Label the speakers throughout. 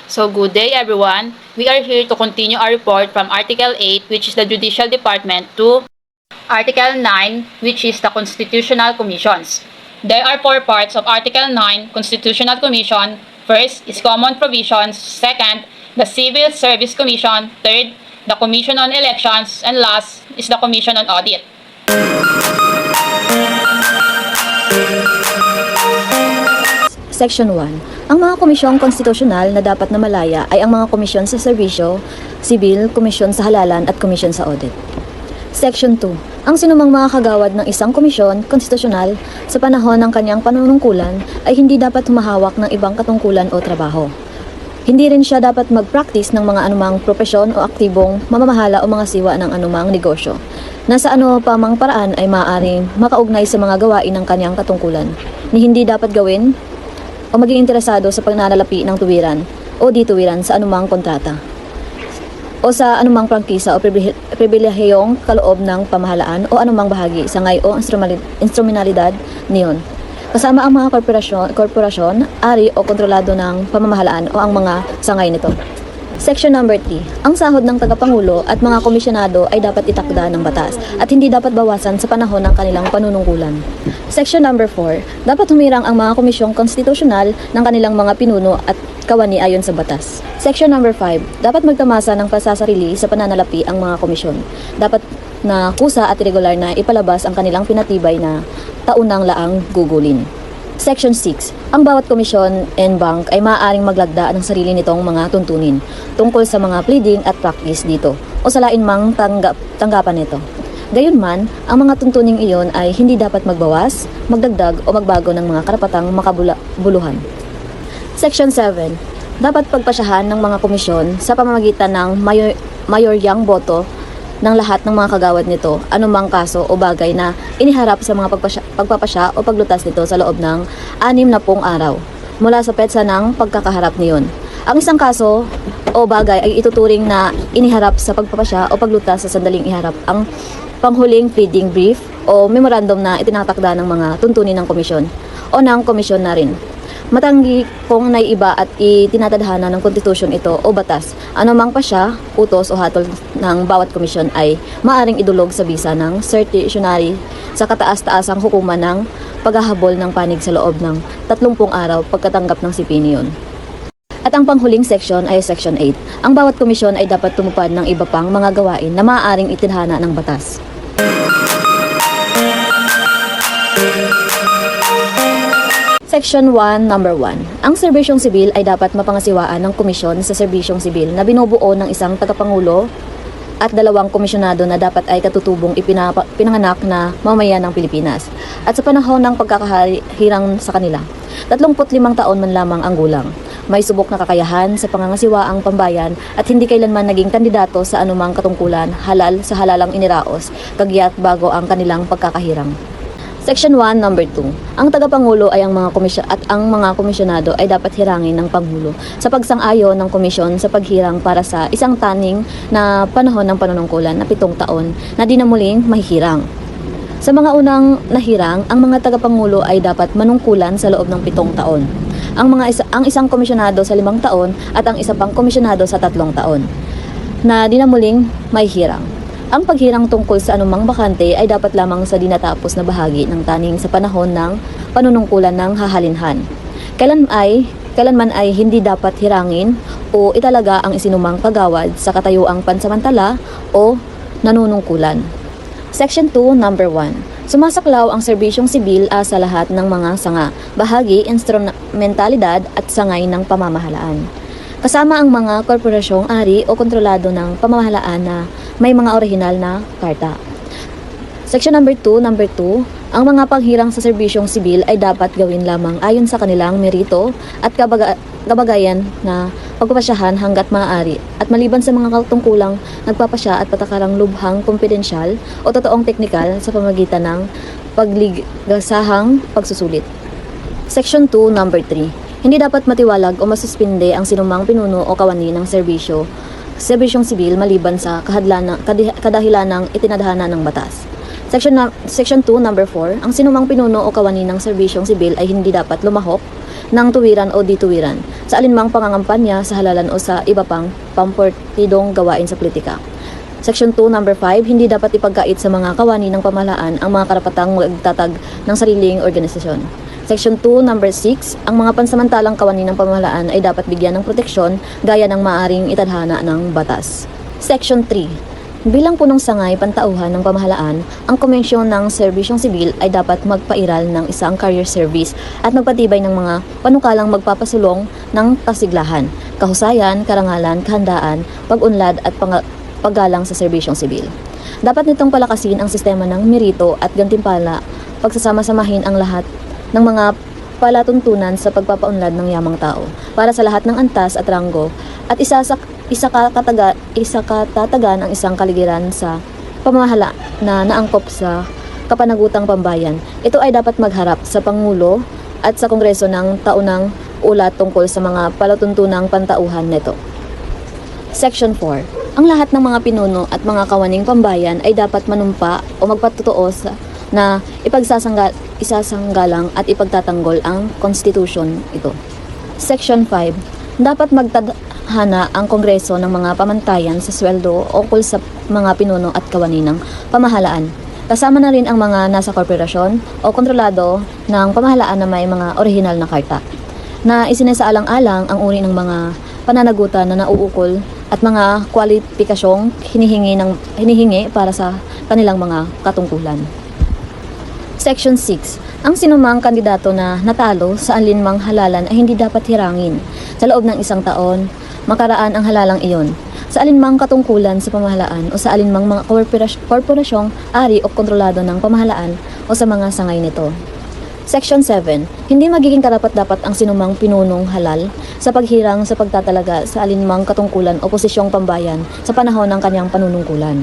Speaker 1: So good day everyone. We are here to continue our report from Article 8, which is the Judicial Department, to Article 9, which is the Constitutional Commissions. There are four parts of Article 9, Constitutional Commission. First is Common Provisions. Second, the Civil Service Commission. Third, the Commission on Elections. And last is the Commission on Audit.
Speaker 2: Section 1. Ang mga komisyong konstitusyonal na dapat na malaya ay ang mga komisyon sa serbisyo, sibil, komisyon sa halalan at komisyon sa audit. Section 2. Ang sinumang mga kagawad ng isang komisyon konstitusyonal sa panahon ng kanyang panunungkulan ay hindi dapat humahawak ng ibang katungkulan o trabaho. Hindi rin siya dapat mag-practice ng mga anumang propesyon o aktibong mamamahala o mga siwa ng anumang negosyo na sa ano pa mang paraan ay maaaring makaugnay sa mga gawain ng kanyang katungkulan ni hindi dapat gawin o maging interesado sa pagnanalapi ng tuwiran o dituwiran sa anumang kontrata o sa anumang prangkisa o pribilehiyong kaloob ng pamahalaan o anumang bahagi, sangay o instrumentalidad niyon. Kasama ang mga korporasyon, ari o kontrolado ng pamamahalaan o ang mga sangay nito. Section number 3. Ang sahod ng tagapangulo at mga komisyonado ay dapat itakda ng batas at hindi dapat bawasan sa panahon ng kanilang panunungkulan. Section number 4. Dapat humirang ang mga komisyong konstitusyonal ng kanilang mga pinuno at kawani ayon sa batas. Section number 5. Dapat magtamasa ng pasasarili sa pananalapi ang mga komisyon. Dapat na kusa at regular na ipalabas ang kanilang pinatibay na taunang laang gugulin. Section 6. Ang bawat komisyon and bank ay maaaring maglagda ng sarili nitong mga tuntunin tungkol sa mga pleading at practice dito o sa lain mang tanggapan nito. Gayunman, ang mga tuntuning iyon ay hindi dapat magbawas, magdagdag o magbago ng mga karapatang makabuluhan. Section 7. Dapat pagpasyahan ng mga komisyon sa pamamagitan ng mayoryang boto ng lahat ng mga kagawad nito anumang kaso o bagay na iniharap sa mga pagpapasya o paglutas nito sa loob ng 60 araw mula sa petsa ng pagkakaharap niyon. Ang isang kaso o bagay ay ituturing na iniharap sa pagpapasya o paglutas sa sandaling iharap ang panghuling pleading brief o memorandum na itinatakda ng mga tuntunin ng komisyon o ng komisyon na rin. Matanggi kung naiiba at itinatadhana ng konstitusyon ito o batas, anumang pasya, utos o hatol ng bawat komisyon ay maaring idulog sa bisa ng certiorari sa kataas-taasang hukuman ng paghahabol ng panig sa loob ng 30 araw pagkatanggap ng sipiniyon. At ang panghuling section ay Section 8. Ang bawat komisyon ay dapat tumupad ng iba pang mga gawain na maaaring itinadhana ng batas. Section 1, number 1. Ang serbisyong sibil ay dapat mapangasiwaan ng komisyon sa serbisyong sibil na binubuo ng isang tagapangulo at 2 komisyonado na dapat ay katutubong pinanganak na mamamayan ng Pilipinas at sa panahon ng pagkakahirang sa kanila. 35 taon man lamang ang gulang. May subok na kakayahan sa pangangasiwaang pambayan at hindi kailanman naging kandidato sa anumang katungkulan halal sa halalang iniraos, kagyat bago ang kanilang pagkakahirang. Section 1, number 2. Ang tagapangulo ay ang mga komisyonado ay dapat hirangin ng Pangulo sa pagsang-ayon ng komisyon sa paghirang para sa isang taning na panahon ng panunungkulan na 7 taon na di na muling mahihirang. Sa mga unang nahirang, ang mga tagapangulo ay dapat manungkulan sa loob ng 7 taon. Ang isang komisyonado sa 5 taon at ang isa pang komisyonado sa 3 taon na di na muling mahihirang. Ang paghirang tungkol sa anumang bakante ay dapat lamang sa dinatapos na bahagi ng taning sa panahon ng panunungkulan ng hahalinhan. Kailanman ay hindi dapat hirangin o italaga ang isinumang kagawad sa katayuang pansamantala o nanunungkulan. Section 2, number 1. Sumasaklaw ang serbisyong sibil sa lahat ng mga sanga, bahagi, instrumentalidad at sangay ng pamamahalaan. Kasama ang mga korporasyong ari o kontrolado ng pamamahalaan na may mga orihinal na karta. Section number 2, ang mga paghirang sa serbisyong sibil ay dapat gawin lamang ayon sa kanilang merito at kabagayan na pagpapasyahan hanggat maaari at maliban sa mga katungkulang nagpapasya at patakarang lubhang kompedensyal o totoong teknikal sa pamamagitan ng pagligasahang pagsusulit. Section 2, number 3. Hindi dapat matiwalag o masuspinde ang sinumang pinuno o kawani ng serbisyong sibil maliban sa kadahilan ng itinadhana ng batas. Section 2, number 4. Ang sinumang pinuno o kawani ng serbisyong sibil ay hindi dapat lumahok ng tuwiran o dituwiran sa alinmang pangangampanya sa halalan o sa iba pang pamportidong gawain sa politika. Section 2, number 5, hindi dapat ipagkait sa mga kawani ng pamahalaan ang mga karapatang magtatag ng sariling organisasyon. Section 2, number 6, ang mga pansamantalang kawani ng pamahalaan ay dapat bigyan ng proteksyon gaya ng maaring itadhana ng batas. Section 3, bilang punong sangay pantauhan ng pamahalaan, ang Komisyon ng Serbisyong Sibil ay dapat magpairal ng isang career service at magpatibay ng mga panukalang magpapasulong ng kasiglahan, kahusayan, karangalan, kahandaan, pag-unlad at paggalang sa serbisyong sibil. Dapat nitong palakasin ang sistema ng merito at gantimpala, pagsasama-samahin ang lahat ng mga palatuntunan sa pagpapaunlad ng yamang tao para sa lahat ng antas at ranggo at isakatatagan ang isang kaligiran sa pamahala na naangkop sa kapanagutang pambayan. Ito ay dapat magharap sa Pangulo at sa Kongreso ng taunang ulat tungkol sa mga palatuntunang pantauhan nito. Section 4. Ang lahat ng mga pinuno at mga kawaning pambayan ay dapat manumpa o magpatutuo na isasanggalang at ipagtatanggol ang konstitusyon ito. Section 5. Dapat magtadhana ang Kongreso ng mga pamantayan sa sweldo ukol sa mga pinuno at kawani ng pamahalaan. Kasama na rin ang mga nasa korporasyon o kontrolado ng pamahalaan na may mga orihinal na karta, na isinasaalang-alang ang uri ng mga pananagutan na nauukol at mga kwalipikasyong hinihingi para sa kanilang mga katungkulan. Section 6. Ang sinumang kandidato na natalo sa alinmang halalan ay hindi dapat hirangin sa loob ng isang taon makaraan ang halalang iyon sa alinmang katungkulan sa pamahalaan o sa alinmang mga korporasyong ari o kontrolado ng pamahalaan o sa mga sangay nito. Section 7. Hindi magiging karapat-dapat ang sinumang pinunong halal sa paghirang sa pagtatalaga sa alinmang katungkulan o posisyong pambayan sa panahon ng kanyang panunungkulan.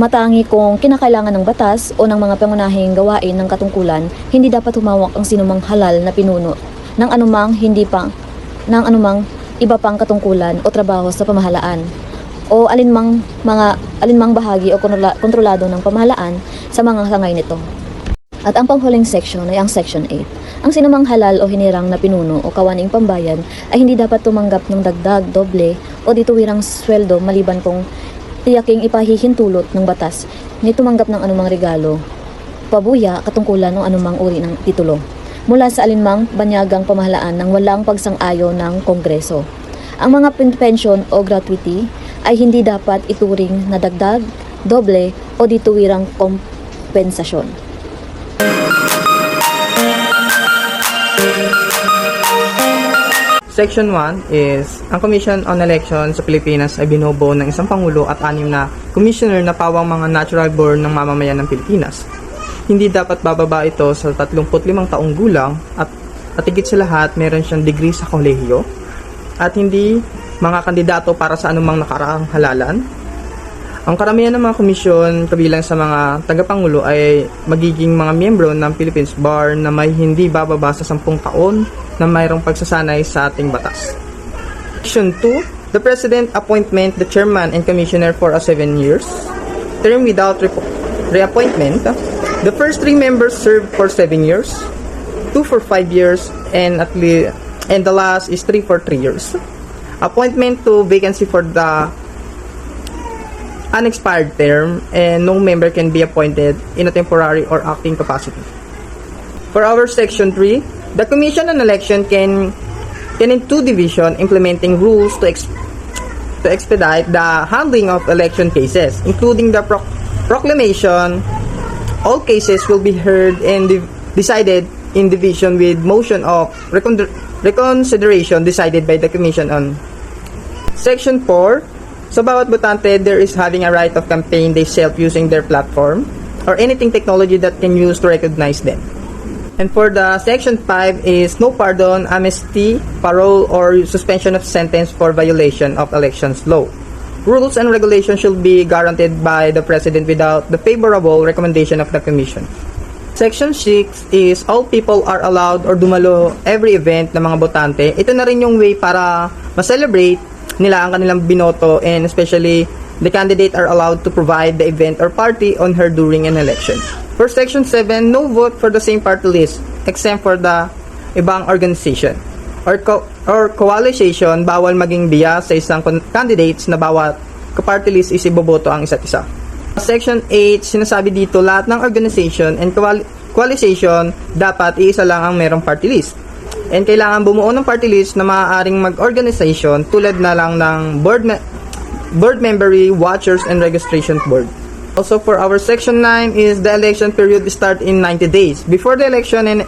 Speaker 2: Matangi kung kinakailangan ng batas o ng mga pangunahing gawain ng katungkulan, hindi dapat humawak ang sinumang halal na pinuno ng anumang iba pang katungkulan o trabaho sa pamahalaan o alinmang bahagi o kontrolado ng pamahalaan sa mga sangay nito. At ang panghuling section ay ang Section 8. Ang sinumang halal o hinirang na pinuno o kawaning pambayan ay hindi dapat tumanggap ng dagdag, doble o dituwirang sweldo maliban kung tiyaking ipahihintulot ng batas ni tumanggap ng anumang regalo, pabuya, katungkulan o anumang uri ng titulo mula sa alinmang banyagang pamahalaan ng walang pagsang-ayo ng Kongreso. Ang mga pensyon o gratuity ay hindi dapat ituring na dagdag, doble o dituwirang kompensasyon.
Speaker 3: Section 1 is, ang Commission on Elections sa Pilipinas ay binubuo ng isang Pangulo at 6 na commissioner na pawang mga natural born ng mamamayan ng Pilipinas. Hindi dapat bababa ito sa 35 taong gulang at higit sa lahat meron siyang degree sa kolehiyo at hindi mga kandidato para sa anumang nakaraang halalan. Ang karamihan ng mga komisyon kabilang sa mga tagapangulo ay magiging mga miyembro ng Philippines Bar na may hindi bababa sa 10 taon na mayroong pagsasanay sa ating batas. Section 2. The President appointment the Chairman and Commissioner for a 7 years term without reappointment. The first 3 members serve for 7 years, 2 for 5 years, and the last is 3 for 3 years. Appointment to vacancy for the unexpired term, and no member can be appointed in a temporary or acting capacity. For our Section 3, the Commission on Election can in 2 division implementing rules to expedite the handling of election cases, including the proclamation. All cases will be heard and decided in division with motion of reconsideration decided by the Commission on. Section 4. Sa bawat botante, there is having a right of campaign they self using their platform or anything technology that can use to recognize them. And for the Section 5 is no pardon, amnesty, parole, or suspension of sentence for violation of elections law. Rules and regulations should be guaranteed by the President without the favorable recommendation of the Commission. Section 6 is all people are allowed or dumalo every event ng mga botante. Ito na rin yung way para ma-celebrate nila ang kanilang binoto, and especially the candidate are allowed to provide the event or party on her during an election. For Section 7, no vote for the same party list except for the ibang organization or coalition, bawal maging bias sa isang candidates na bawat kaparty list is iboboto ang isa't isa. Section 8, sinasabi dito lahat ng organization and coalition dapat iisa lang ang merong party list. And kailangan bumuo ng party list na maaaring mag-organization tulad na lang ng board membery, watchers, and registration board. Also for our section 9 is the election period start in 90 days before the election and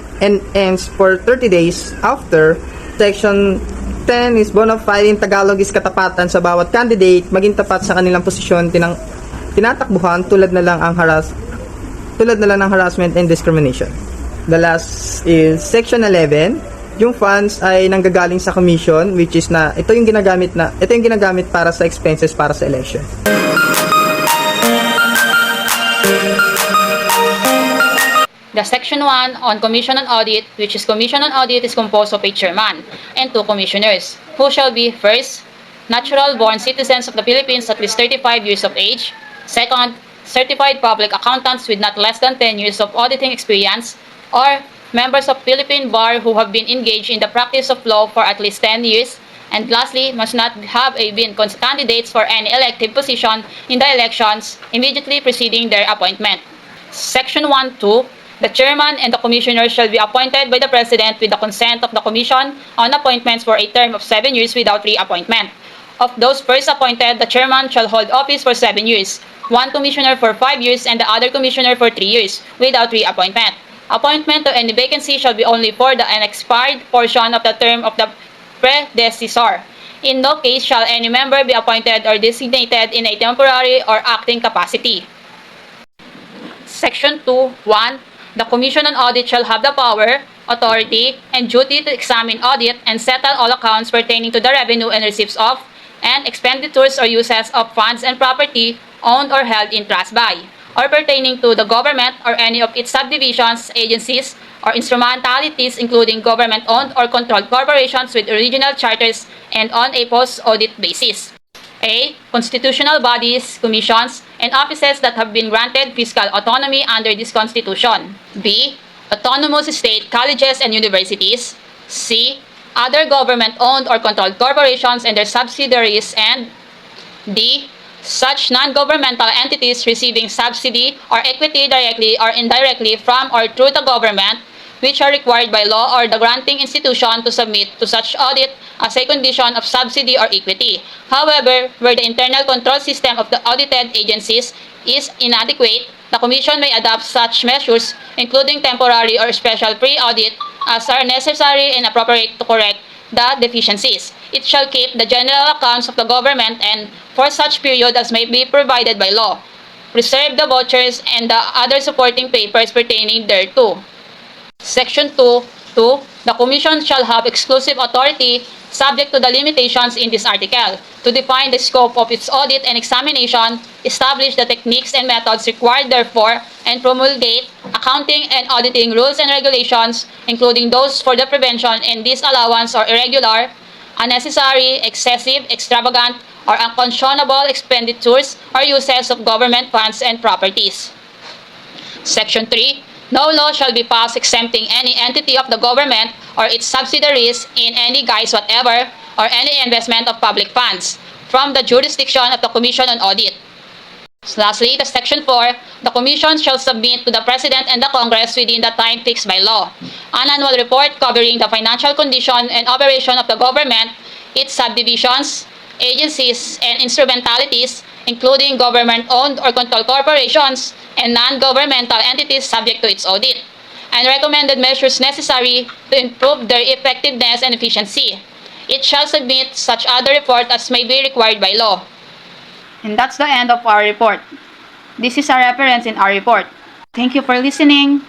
Speaker 3: ends for 30 days after. Section 10 is bona fide in Tagalog is katapatan sa bawat candidate maging tapat sa kanilang posisyon tinatakbuhan tulad na lang ng harassment and discrimination. The last is section 11. Yung funds ay nanggagaling sa commission, which is ito yung ginagamit para sa expenses para sa election.
Speaker 1: The Section 1 on Commission on Audit, which is Commission on Audit, is composed of a chairman and 2 commissioners, who shall be first, natural-born citizens of the Philippines at least 35 years of age, second, certified public accountants with not less than 10 years of auditing experience, or members of Philippine Bar who have been engaged in the practice of law for at least 10 years, and lastly, must not have been candidates for any elective position in the elections immediately preceding their appointment. Section 1(2). The chairman and the commissioners shall be appointed by the president with the consent of the commission on appointments for a term of 7 years without reappointment. Of those first appointed, the chairman shall hold office for 7 years, one commissioner for 5 years, and the other commissioner for 3 years without reappointment. Appointment to any vacancy shall be only for the unexpired portion of the term of the predecessor. In no case shall any member be appointed or designated in a temporary or acting capacity. Section 2(1). The Commission on Audit shall have the power, authority, and duty to examine, audit, and settle all accounts pertaining to the revenue and receipts of, and expenditures or uses of funds and property owned or held in trust by, or pertaining to the government or any of its subdivisions, agencies, or instrumentalities, including government-owned or controlled corporations with original charters and on a post-audit basis. A. Constitutional bodies, commissions, and offices that have been granted fiscal autonomy under this Constitution. B. Autonomous state colleges and universities. C. Other government-owned or controlled corporations and their subsidiaries. And D. Such non-governmental entities receiving subsidy or equity directly or indirectly from or through the government, which are required by law or the granting institution to submit to such audit as a condition of subsidy or equity. However, where the internal control system of the audited agencies is inadequate, the Commission may adopt such measures, including temporary or special pre-audit, as are necessary and appropriate to correct the deficiencies. It shall keep the general accounts of the government and for such period as may be provided by law, preserve the vouchers and the other supporting papers pertaining thereto. Section 2(2). The Commission shall have exclusive authority, subject to the limitations in this article, to define the scope of its audit and examination, establish the techniques and methods required therefor, and promulgate accounting and auditing rules and regulations, including those for the prevention and disallowance or irregular, unnecessary, excessive, extravagant, or unconscionable expenditures or uses of government funds and properties. Section 3. No law shall be passed exempting any entity of the government or its subsidiaries in any guise whatever or any investment of public funds from the jurisdiction of the Commission on Audit. Lastly, the Section 4, the Commission shall submit to the President and the Congress within the time fixed by law an annual report covering the financial condition and operation of the government, its subdivisions, agencies, and instrumentalities, including government-owned or controlled corporations and non-governmental entities subject to its audit, and recommended measures necessary to improve their effectiveness and efficiency. It shall submit such other report as may be required by law. And that's the end of our report. This is a reference in our report. Thank you for listening.